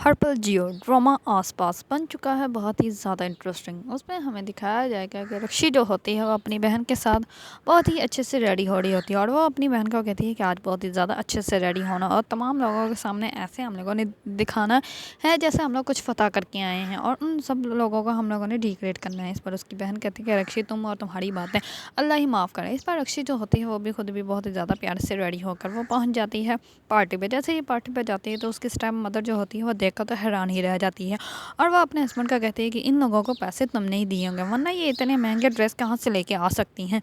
हर पल जियो ड्रामा आसपास बन चुका है बहुत ही ज़्यादा इंटरेस्टिंग। उसमें हमें दिखाया जाएगा कि रक्षी जो होती है वो अपनी बहन के साथ बहुत ही अच्छे से रेडी हो रही होती है और वो अपनी बहन को कहती है कि आज बहुत ही ज़्यादा अच्छे से रेडी होना और तमाम लोगों के सामने ऐसे हम लोगों ने दिखाना है जैसे हम लोग कुछ फ़तह करके आए हैं और उन सब लोगों को हम लोगों ने डिग्रेड करना है। इस पर उसकी बहन कहती है कि रक्षी तुम और तुम्हारी बातें अल्लाह ही माफ़ करे। इस पर रक्षी जो होती है वो भी खुद भी बहुत ही ज़्यादा प्यार से रेडी होकर वो पहुँच जाती है पार्टी पे। जैसे ही पार्टी पे जाती है तो उसकी स्टेप मदर जो होती है वो देखकर तो हैरान ही रह जाती है और वो अपने हस्बैंड का कहती है कि इन लोगों को पैसे तुम नहीं दिए होंगे वरना ये इतने महंगे ड्रेस कहाँ से लेके आ सकती हैं।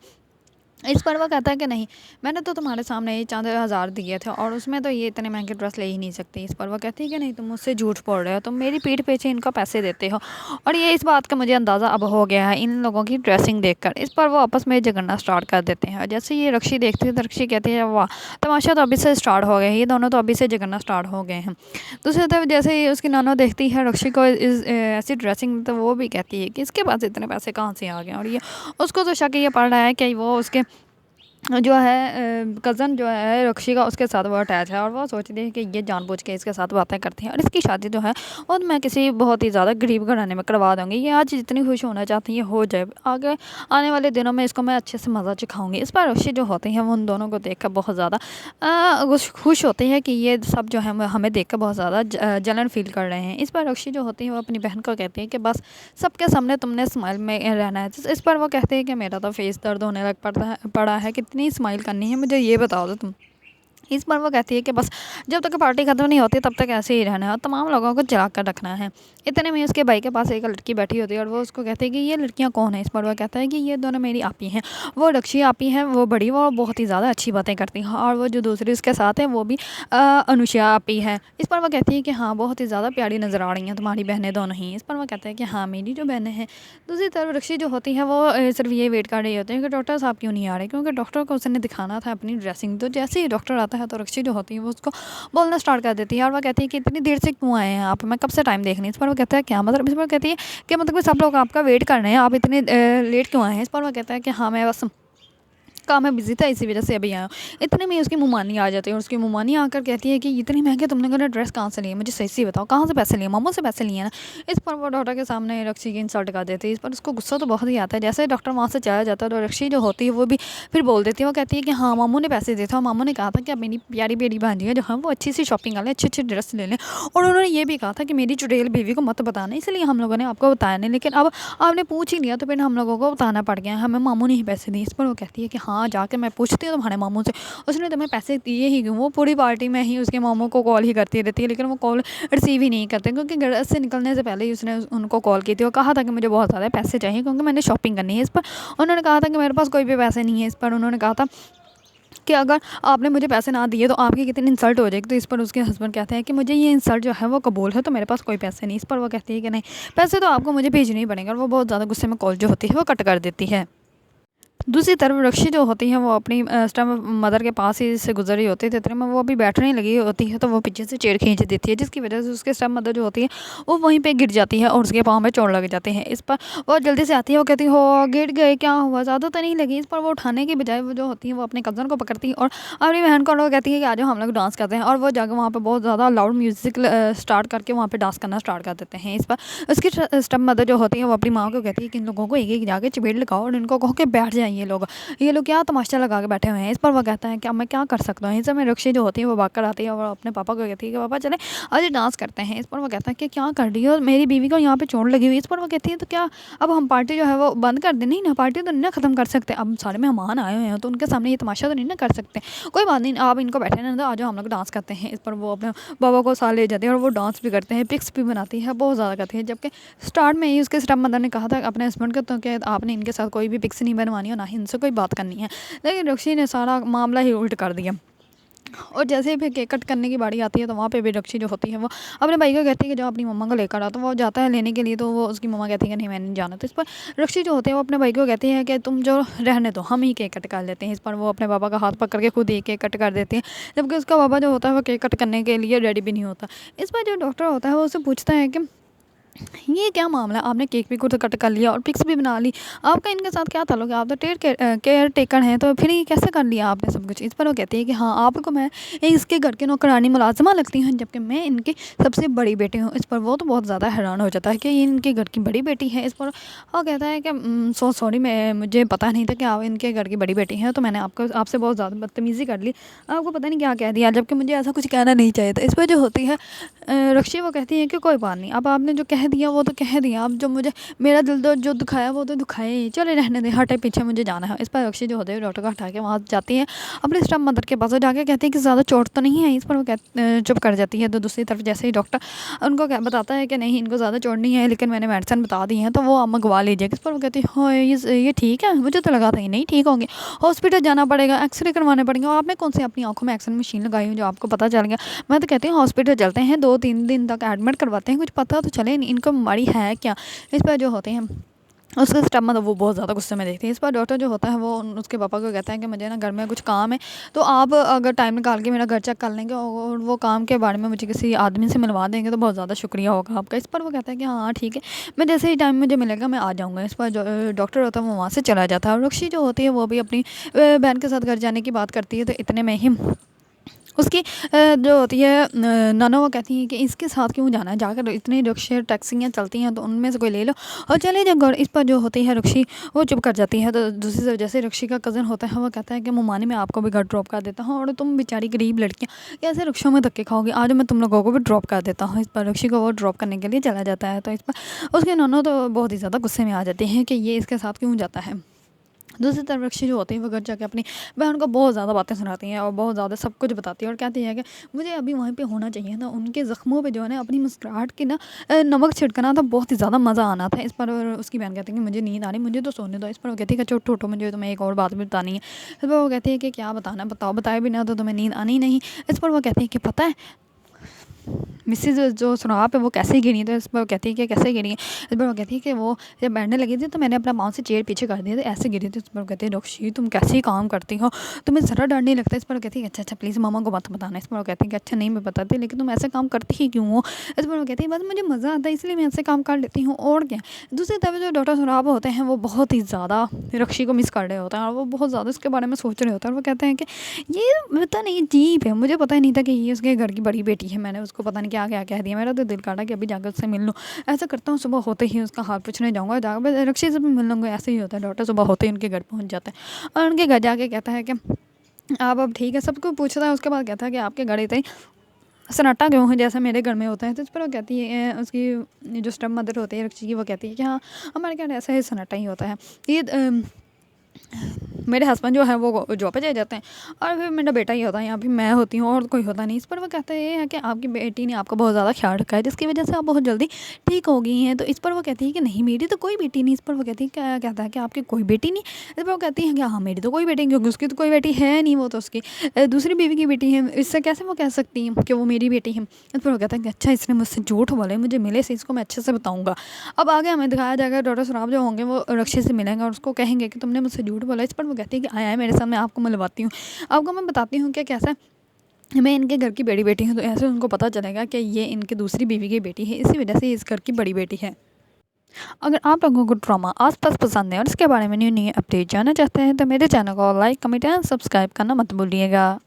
इस पर वो कहता है कि नहीं, मैंने तो तुम्हारे सामने ये चंद हज़ार दिए थे और उसमें तो ये इतने महंगे ड्रेस ले ही नहीं सकती। इस पर वो कहती है कि नहीं, तुम मुझसे झूठ बोल रहे हो, तुम मेरी पीठ पीछे इनको पैसे देते हो। और ये इस बात का मुझे अंदाज़ा अब हो गया है इन लोगों की ड्रेसिंग देखकर। इस पर वो आपस में झगड़ना स्टार्ट कर देते हैं और जैसे ये रक्षी देखती है तो रक्षी कहती है वाह, तमाशा तो अभी से स्टार्ट हो गया है, ये दोनों तो अभी से झगड़ना स्टार्ट हो गए हैं। दूसरी तरफ जैसे ही उसकी नॉनो देखती है रक्षी को इस ऐसी ड्रेसिंग, तो वो भी कहती है कि इसके पास इतने पैसे कहाँ से आ गए। और ये उसको तो शक ये पड़ रहा है कि वो उसके जो है कज़न जो है रक्षी का उसके साथ वो अटैच है और वो सोचती है कि ये जानबूझ के इसके साथ बातें करती हैं और इसकी शादी जो है वो मैं किसी बहुत ही ज़्यादा गरीब घराने में करवा दूँगी। ये आज जितनी खुश होना चाहती है हो जाए, आगे आने वाले दिनों में इसको मैं अच्छे से मज़ा चखाऊँगी। इस पर रक्षी जो होती हैं वो उन दोनों को देख कर बहुत ज़्यादा खुश होती है कि ये सब जो है हमें देख कर बहुत ज़्यादा जलन फील कर रहे हैं। इस पर रक्षी जो होती है वो अपनी बहन को कहती है कि बस सबके सामने तुमने स्माइल में रहना है। इस पर वो कहते हैं कि मेरा तो फेस दर्द होने लग पड़ा है, कितनी स्माइल करनी है मुझे ये बताओ तो तुम। इस पर वो कहती है कि बस जब तक पार्टी ख़त्म नहीं होती तब तक ऐसे ही रहना है और तमाम लोगों को जला कर रखना है। इतने में उसके भाई के पास एक लड़की बैठी होती है और वो उसको कहती है कि ये लड़कियां कौन है। इस पर वो कहता है कि ये दोनों मेरी आपी हैं। वो रक्षी आपी हैं, वो बड़ी, वो बहुत ही ज़्यादा अच्छी बातें करती हैं और वो जो दूसरी उसके साथ है वो भी अनुषा आपी है। इस पर वो कहती है कि हाँ, बहुत ही ज़्यादा प्यारी नज़र आ रही हैं तुम्हारी बहनें दोनों ही। इस पर वो कहता है कि हाँ, मेरी जो बहनें हैं। दूसरी तरफ रक्षी जो होती है वो सिर्फ ये वेट कर रही होती है कि डॉक्टर साहब क्यों नहीं आ रहे, क्योंकि डॉक्टर को उसने दिखाना था अपनी ड्रेसिंग। तो जैसे ही डॉक्टर आता है तो रक्षी जो होती है वो उसको बोलना स्टार्ट कर देती है और वो कहती है कि इतनी देर से क्यों आए हैं आप, मैं कब से टाइम देख रही हूँ। इस पर वो कहता है क्या मतलब। इस पर कहती है कि मतलब कि सब लोग आपका वेट कर रहे हैं, आप इतने लेट क्यों आए हैं। इस पर वो कहता है कि हाँ, मैं बस काम में बिजी था इसी वजह से अभी आया हूँ। इतने में उसकी मुमानी आ जाती है और उसकी मुमानी आकर कहती है कि इतने महंगे तुमने मेरा ड्रेस कहाँ से लिए, मुझे सही से बताओ, कहाँ से पैसे लिए, मामू से पैसे लिए ना। इस पर वो डॉक्टर के सामने रक्षी की इंसल्ट कर देती है। इस पर उसको गुस्सा तो बहुत ही आता है। जैसे डॉक्टर वहाँ से चला जाता है तो रक्षी जो होती है वो भी फिर बोल देती है। वो कहती है कि हाँ, मामू ने पैसे दिए थे और मामू ने कहा था कि अब मेरी प्यारी बेटी भांजी है जो है वो अच्छी सी शॉपिंग कर लें, अच्छी अच्छी ड्रेस ले लें। और उन्होंने ये भी कहा था कि मेरी चुड़ैल बीवी को मत बताना, इसलिए हम लोगों ने आपको बताया नहीं, लेकिन अब आपने पूछ ही लिया तो फिर हम लोगों को बताना पड़ गया, हमें मामू ने ही पैसे दिए। इस पर वो कहती है कि हाँ, जाके मैं पूछती हूँ तुम्हारे मामू से, उसने तुम्हें पैसे दिए ही क्यों। वो पूरी पार्टी में ही उसके मामू को कॉल ही करती रहती है, लेकिन वो कॉल रिसीव ही नहीं करते क्योंकि घर से निकलने से पहले ही उसने उनको कॉल की थी और कहा था कि मुझे बहुत ज़्यादा पैसे चाहिए क्योंकि मैंने शॉपिंग करनी है। इस पर उन्होंने कहा था कि मेरे पास कोई भी पैसे नहीं है। इस पर उन्होंने कहा था कि अगर आपने मुझे पैसे ना दिए तो आपकी कितनी इंसल्ट हो जाएगी। तो इस पर उसके हस्बैंड कहते हैं कि मुझे ये इंसल्ट जो है वो कबूल है, तो मेरे पास कोई पैसे नहीं। इस पर वो कहती है कि नहीं, पैसे तो आपको मुझे भेजने ही पड़ेंगे और वो बहुत ज़्यादा गुस्से में कॉल जो होती है वो कट कर देती है। दूसरी तरफ रक्षी जो होती है वो अपनी स्टेप मदर के पास ही से गुजर रही होती है। इतने में वो अभी बैठने लगी होती है तो वो पीछे से चेड़ खींच देती है, जिसकी वजह से उसके स्टेप मदर जो होती है वो वहीं पे गिर जाती है और उसके पाँव में चोट लग जाती है। इस पर वो जल्दी से आती है, वो कहती है हो गिर गए, क्या हुआ, ज़्यादा तो नहीं लगी। इस पर वो उठाने की बजाय वो जो होती है वो अपने कज़न को पकड़ती है और अपनी बहन को वो कहती है कि आ जाओ हम लोग डांस करते हैं। और वो जाकर वहाँ पर बहुत ज़्यादा लाउड म्यूज़िक स्टार्ट करके वहाँ पर डांस करना स्टार्ट कर देते हैं। इस पर उसकी स्टेप मदर जो होती है वो अपनी माँ को कहती है कि इन लोगों को एक एक जाके चपेट लगाओ और इनको कहो कि बैठ जाए ये लोग क्या तमाशा लगा के बैठे हुए हैं। इस पर वो कहता है कि अब मैं क्या कर सकता हूँ। इस समय रक्षी जो होती है वो भाग कर आती है और अपने पापा को कहती है कि पापा चले आज डांस करते हैं। इस पर वो कहता है कि क्या कर रही हो, मेरी बीवी को यहाँ पे चोट लगी हुई। इस पर वो कहती है तो क्या अब हम पार्टी जो है वो बंद कर दें। नहीं ना, पार्टी तो नहीं ना ख़त्म कर सकते, अब सारे मेहमान आए हुए हैं तो उनके सामने ये तमाशा तो नहीं ना कर सकते। कोई बात नहीं, आप इनको बैठे ना, तो आज हम लोग डांस करते हैं। इस पर वो अपने बाबा को साथ ले जाते हैं और वो डांस भी करते हैं, पिक्स भी बनाती है, बहुत ज़्यादा करती है। जबकि स्टार्ट में ही उसके स्टेप मदर ने कहा था अपने हस्बैंड को तो कि आपने इनके साथ कोई भी पिक्स नहीं बनवानी और ना ही इनसे कोई बात करनी है, लेकिन रक्षी ने सारा मामला ही उल्ट कर दिया। और जैसे ही फिर केक कट करने की बारी आती है तो वहाँ पे भी रक्षी जो होती है वो अपने भाई को कहती है कि जो अपनी मम्मा को लेकर आ, तो वो जाता है लेने के लिए। तो वो उसकी मम्मा कहती है कि नहीं, मैंने नहीं जाना। तो इस पर रक्षी जो होती है वो अपने भाई को कहती है कि तुम जो रहने दो, हम ही केक कट कर लेते हैं। इस पर वो अपने पापा का हाथ पकड़ के खुद ही केक कट कर देती है, जबकि उसका पापा जो होता है वो केक कट करने के लिए रेडी भी नहीं होता। इस पर जो डॉक्टर होता है वो उससे पूछता है कि ये क्या मामला है? आपने केक भी खुद कट कर लिया और पिक्स भी बना ली। आपका इनके साथ क्या ताल्लुक है? आप तो केयर टेकर हैं, तो फिर ये कैसे कर लिया आपने सब कुछ? इस पर वो कहती है कि हाँ, आपको मैं इसके घर की नौकरानी मुलाज़िमा लगती हूँ, जबकि मैं इनकी सबसे बड़ी बेटी हूँ। इस पर वो तो बहुत ज़्यादा हैरान हो जाता है कि ये इनके घर की बड़ी बेटी है। इस पर वो कहता है कि सॉरी, मैं मुझे पता नहीं था कि आप इनके घर की बड़ी बेटी हैं, तो मैंने आपसे बहुत ज़्यादा बदतमीज़ी कर ली। आपको पता नहीं क्या कह दिया, जबकि मुझे ऐसा कुछ कहना नहीं चाहिए था। इस पर जो होती है रक्षी, वो कहती है कि कोई बात नहीं, अब आपने जो कह दिया वो तो कह दिया, अब जो मुझे मेरा दिल तो जो दुखाया वो तो दुखाया ही, चले रहने दे, हटे, पीछे मुझे जाना है। इस पर रक्षी जो होते हैं डॉक्टर को हटा के वहाँ जाती है अपने स्टेप मदर के पास, जाके कहती है कि ज़्यादा चोट तो नहीं है। इस पर वो चुप कर जाती है। तो दूसरी तरफ जैसे ही डॉक्टर उनको बताता है कि नहीं, इनको ज़्यादा चोट नहीं है, लेकिन मैंने मेडिसिन बता दी है, तो वो आप मंगवा लीजिए। इस पर वो कहती है हाँ, ये ठीक है, मुझे तो लगा था ये नहीं ठीक होंगे, हॉस्पिटल जाना पड़ेगा, एक्सरे करवाने पड़ेंगे। और आपने कौन सी अपनी आंखों में एक्सरे मशीन लगाई हुई जो आपको पता चल गया? मैं तो कहती हूँ हॉस्पिटल चलते हैं, 2-3 दिन तक एडमिट करवाते हैं, कुछ पता तो चले इनको बीमारी है क्या। इस पर जो होते हैं उसके स्टेप मदर वो बहुत ज़्यादा गुस्से में देखती है। इस पर डॉक्टर जो होता है वो उसके पापा को कहता है कि मुझे ना घर में कुछ काम है, तो आप अगर टाइम निकाल के मेरा घर चेक कर लेंगे और वो काम के बारे में मुझे किसी आदमी से मिलवा देंगे तो बहुत ज़्यादा शुक्रिया होगा आपका। इस पर वो कहता है कि हाँ ठीक है, मैं जैसे ही टाइम मुझे मिलेगा मैं आ जाऊँगा। इस पर जो डॉक्टर होता है वो वहाँ से चला जाता है, और रक्षी जो होती है वो भी अपनी बहन के साथ घर जाने की बात करती है। तो इतने में ही उसकी जो होती है नाना, वो कहती है कि इसके साथ क्यों जाना है, जाकर इतनी रिक्शे टैक्सियाँ चलती हैं तो उनमें से कोई ले लो और चले जाओ घर। इस पर जो होती है रक्षी वो चुप कर जाती है। तो दूसरी तरफ जैसे रक्षी का कज़न होता है वो कहता है कि मुमानी, मैं आपको भी घर ड्रॉप कर देता हूँ, और तुम बेचारी गरीब लड़कियाँ कैसे रिक्शों में धक्के खाओगी, आज मैं तुम लोगों को भी ड्रॉप कर देता हूँ। इस पर रक्षी को वो ड्रॉप करने के लिए चला जाता है। तो इस पर उसके नाना तो बहुत ही ज़्यादा गुस्से में आ जाते हैं कि ये इसके साथ क्यों जाता है। दूसरी तरफ रक्षी जो होती है वो घर जाके अपनी बहन को बहुत ज़्यादा बातें सुनाती हैं और बहुत ज़्यादा सब कुछ बताती है, और कहती है कि मुझे अभी वहीं पे होना चाहिए था, उनके ज़ख्मों पे जो है ना अपनी मुस्कुराहट की ना नमक छिड़कना था, बहुत ही ज़्यादा मज़ा आना था। इस पर उसकी बहन कहती है कि मुझे नींद आ रही, मुझे तो सोने दो। इस पर वो कहती है कि छोटो मुझे तुम्हें एक और बात भी बतानी है। इस पर वो कहती है कि क्या बताना, बताओ, बताए बिना तो तुम्हें नींद आनी नहीं। इस पर वो कहती है कि पता है मिसेज़ जो सुराब है वो कैसे गिरी, तो इस पर वो कहती है कि कैसे गिरी है। इस पर वो कहती है कि वो जब बैठने लगी थी तो मैंने अपना पाँव से चेयर पीछे कर दिया था, ऐसे गिरी थी। इस पर वो कहती है रक्षी, तुम कैसे ही काम करती हो, तुम्हें ज़रा डर नहीं लगता? इस पर वो कहती है अच्छा अच्छा प्लीज़ मामा को मत बताना। इस पर वो कहती है कि अच्छा नहीं मैं बताती, लेकिन तुम ऐसे काम करती ही क्यों हो? इस पर वो कहती है बस मुझे मज़ा आता है इसलिए मैं ऐसे काम कर लेती हूँ, और क्या। दूसरी तरफ जो डॉक्टर सुराब होते हैं वो बहुत ही ज़्यादा रक्षी को मिस कर रहे होते हैं, और वो बहुत ज़्यादा उसके बारे में सोच रहे होते हैं, और वो कहते हैं कि ये पता नहीं अजीब है, मुझे पता ही नहीं था कि ये उसके घर की बड़ी बेटी है, मैंने उसको पता नहीं क्या क्या कह दिया। मेरा तो दिल काटा कि अभी जाकर उससे मिल लूँ। ऐसा करता हूँ सुबह होते ही उसका हाल पूछने जाऊँगा, जाकर रक्षी से भी मिल लूँगा। ऐसे ही होता है, डॉक्टर सुबह होते ही उनके घर पहुँच जाता है और उनके घर जाके कहता है कि आप अब ठीक है, सबको पूछता है। उसके बाद कहता है कि आपके घर इतना ही सन्नाटा क्यों है जैसा मेरे घर में होता है? तो इस पर वो कहती है उसकी जो स्टेप मदर होती है रक्षी की, वो कहती है कि हाँ हमारे घर ऐसा ही सन्नाटा ही होता है। ये मेरे हस्बैंड जो है वो जॉब पे चले जाते हैं और फिर मेरा बेटा ही होता है, यहाँ पे मैं होती हूँ और कोई होता नहीं। इस पर वो कहते हैं कि आपकी बेटी ने आपका बहुत ज़्यादा ख्याल रखा है जिसकी वजह से आप बहुत जल्दी ठीक हो गई हैं। तो इस पर वो कहती है कि नहीं मेरी तो कोई बेटी नहीं। इस पर वो कहती है क्या कहता है कि आपकी कोई बेटी नहीं? इस पर वो कहती है कि हाँ मेरी तो कोई बेटी नहीं, क्योंकि उसकी तो कोई बेटी है नहीं, वो तो उसकी दूसरी बीवी की बेटी है, इससे कैसे वो कह सकती हैं कि वो मेरी बेटी है। इस पर वो कहता है कि अच्छा इसने मुझसे झूठ बोले, मुझे मिले से इसको मैं अच्छे से बताऊँगा। अब आगे हमें दिखाया जाएगा डॉक्टर सुराब जो होंगे वो रक्षी से मिलेंगे और उसको कहेंगे कि तुमने मुझसे झूठ बोला। इस पर वो कहती है कि आया है मेरे साथ, मैं आपको मिलवाती हूँ, आपको मैं बताती हूँ कि कैसा मैं इनके घर की बड़ी बेटी हूँ। तो ऐसे उनको पता चलेगा कि ये इनके दूसरी बीवी की बेटी है, इसी वजह से इस घर की बड़ी बेटी है। अगर आप लोगों को ड्रामा आस पास पसंद है और इसके बारे में न्यू न्यू अपडेट जानना चाहते हैं तो मेरे चैनल को लाइक कमेंट एंड सब्सक्राइब करना मत भूलिएगा।